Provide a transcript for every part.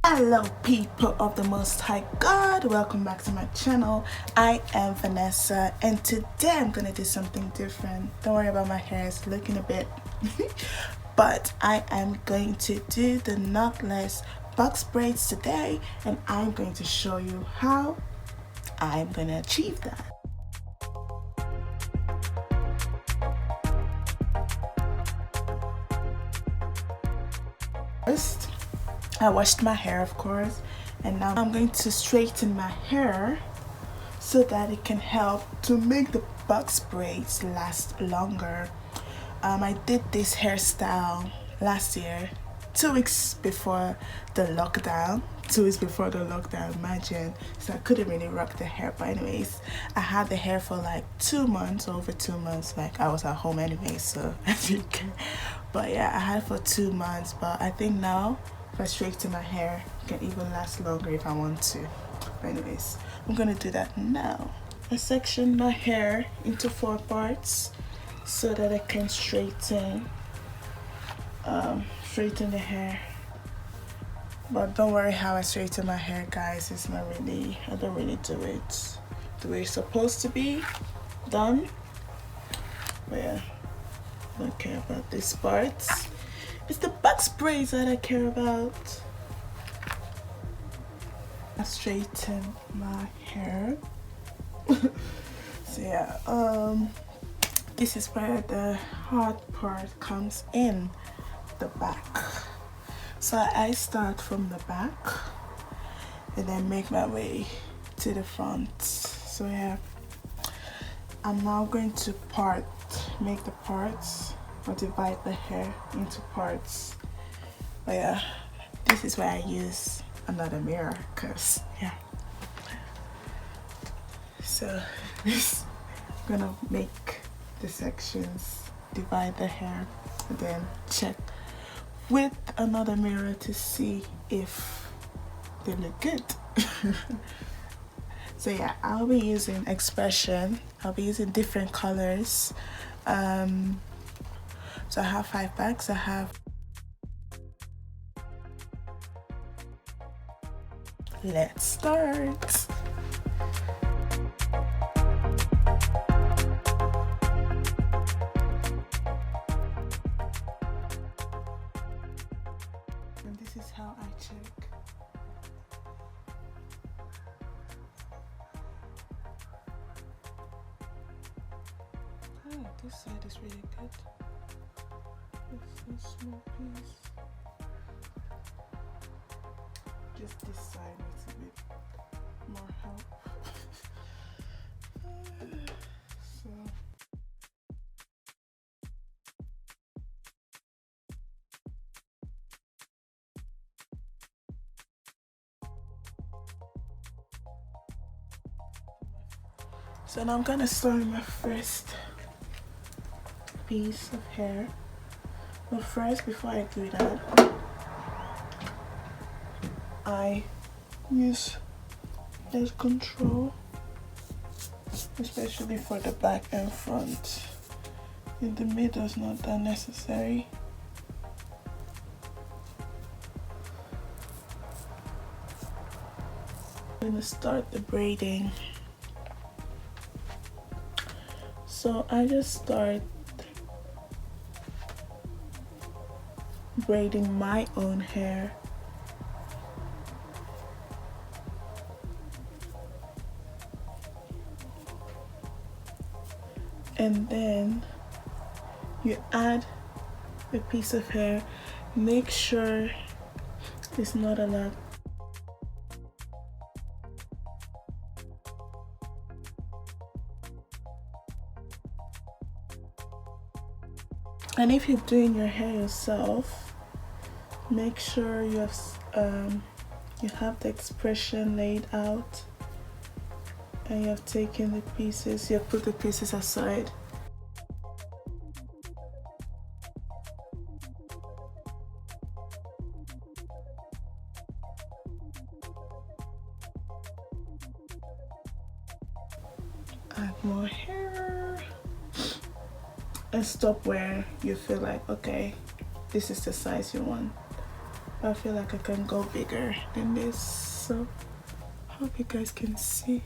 Hello people of the Most High God, welcome back to my channel. I am Vanessa and today I'm gonna do something different. Don't worry about my hair, it's looking a bit but I am going to do the knotless box braids today, and I'm going to show you how I'm gonna achieve that. First, I washed my hair, of course, and now I'm going to straighten my hair so that it can help to make the box braids last longer. I did this hairstyle last year, 2 weeks before the lockdown. 2 weeks before the lockdown, imagine. So I couldn't really rock the hair, but anyways, I had the hair for like 2 months, over 2 months. Like I was at home anyway, so I didn't care. But yeah, I had it for 2 months, but I think now if I straighten my hair, it can even last longer if I want to. But anyways, I'm gonna do that now. I section my hair into 4 parts so that I can straighten the hair. But don't worry how I straighten my hair, guys. It's not really, I don't really do it the way it's supposed to be done. But yeah, I don't care about these parts. It's the box braids that I care about. I straighten my hair. So yeah, this is where the hard part comes in, the back. So I start from the back and then make my way to the front. So yeah, I'm now going to make the parts, or divide the hair into parts. But yeah, this is where I use another mirror, cause yeah. So I'm gonna make the sections, divide the hair, and then check with another mirror to see if they look good. So yeah, I'll be using expression. I'll be using different colors. So I have 5 bags. Let's start. And this is how I check. This side is really good. It's a small piece. Just this side needs a bit more help. So now I'm gonna start my first piece of hair. But first, before I do that, I use edge control, especially for the back and front. In the middle is not that necessary. I'm gonna start the braiding. So I just start braiding my own hair. And then you add a piece of hair. Make sure it's not a lot. And if you're doing your hair yourself, make sure you have the expression laid out, and you have taken the pieces, you have put the pieces aside. Add more hair and stop where you feel like, okay, this is the size you want. I feel like I can go bigger than this, so hope you guys can see.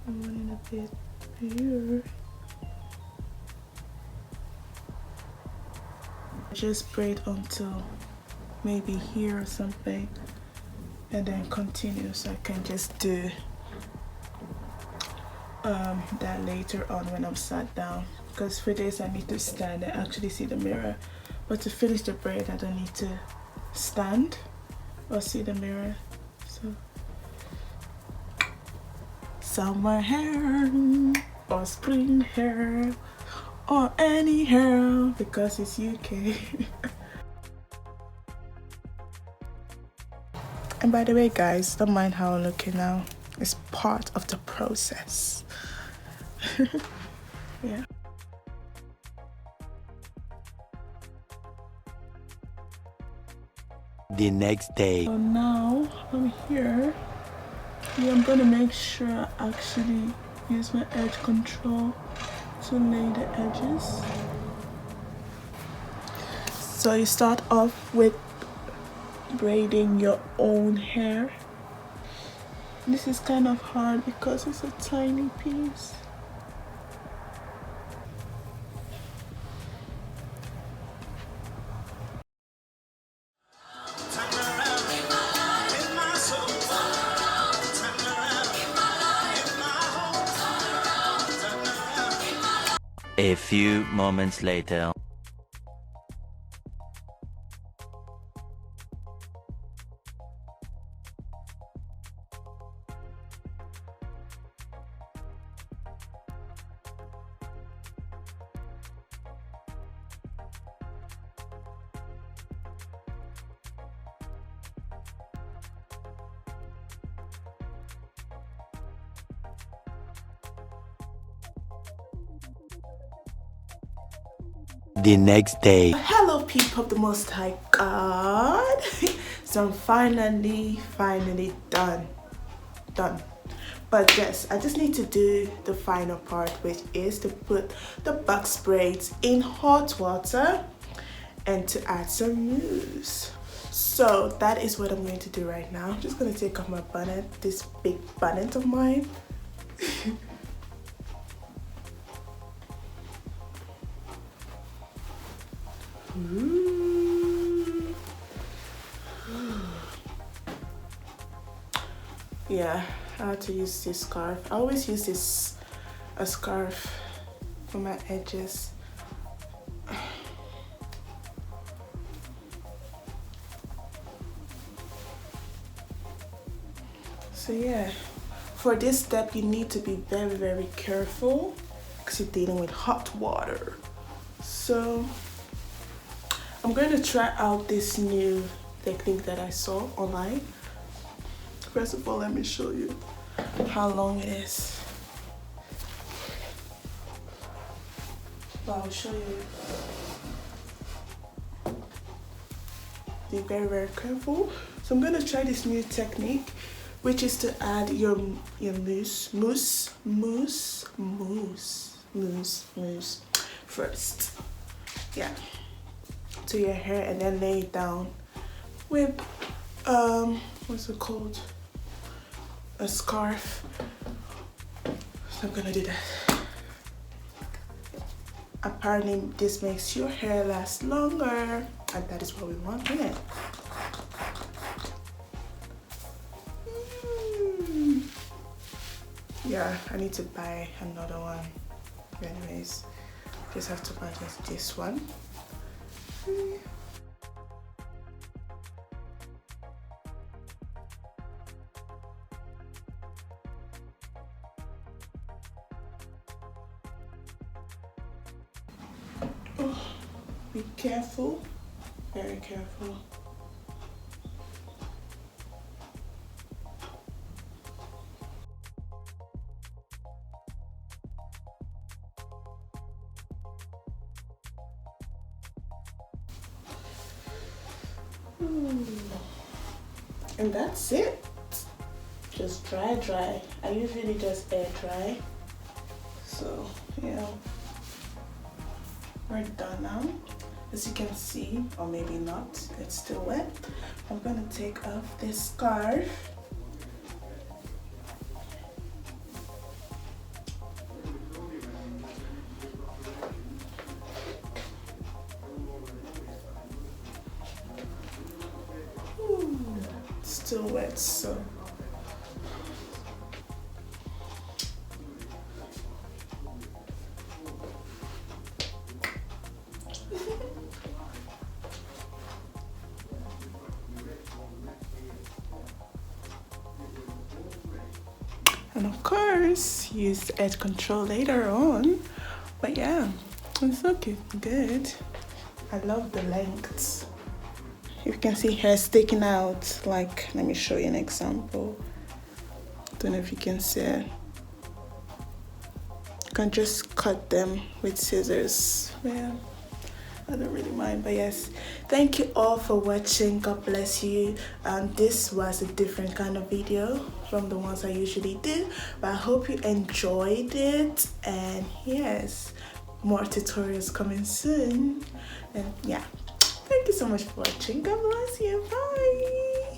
I'm running a bit here. Just braid until maybe here or something, and then continue, so I can just do that later on when I'm sat down, because for this I need to stand and actually see the mirror, but to finish the braid I don't need to stand or see the mirror. So summer hair or spring hair or any hair, because it's UK. And by the way guys, don't mind how I'm looking now, it's part of the process. Yeah. The next day. So now I'm here. Yeah, I'm gonna make sure I actually use my edge control to lay the edges. So you start off with braiding your own hair. This is kind of hard because it's a tiny piece. A few moments later. The next day. Hello people of the Most High God. So I'm finally done. But yes, I just need to do the final part, which is to put the box braids in hot water and to add some mousse. So that is what I'm going to do right now. I'm just going to take off my bonnet, this big bonnet of mine. Yeah, I had to use this scarf. I always use a scarf for my edges. So yeah, for this step you need to be very careful because you're dealing with hot water. So I'm going to try out this new technique that I saw online. First of all, let me show you how long it is. Well, I'll show you. Be very careful. So I'm going to try this new technique, which is to add your mousse first. Yeah, to your hair, and then lay it down with what's it called? A scarf. So I'm gonna do that. Apparently this makes your hair last longer, and that is what we want, isn't it? Yeah, I need to buy another one. Anyways, just have to buy just this one. Oh, be careful, very careful. And that's it. Just dry. I usually just air dry. So yeah, we're done now. As you can see, or maybe not, it's still wet. I'm gonna take off this scarf. Ooh, it's still wet, so and of course use the edge control later on. But yeah, it's looking good. I love the lengths. You can see hair sticking out. Like, let me show you an example. Don't know if you can see it. You can just cut them with scissors. Yeah, I don't really mind. But yes, thank you all for watching. God bless you. This was a different kind of video from the ones I usually do, but I hope you enjoyed it. And yes, more tutorials coming soon. And yeah, thank you so much for watching. God bless you. Bye.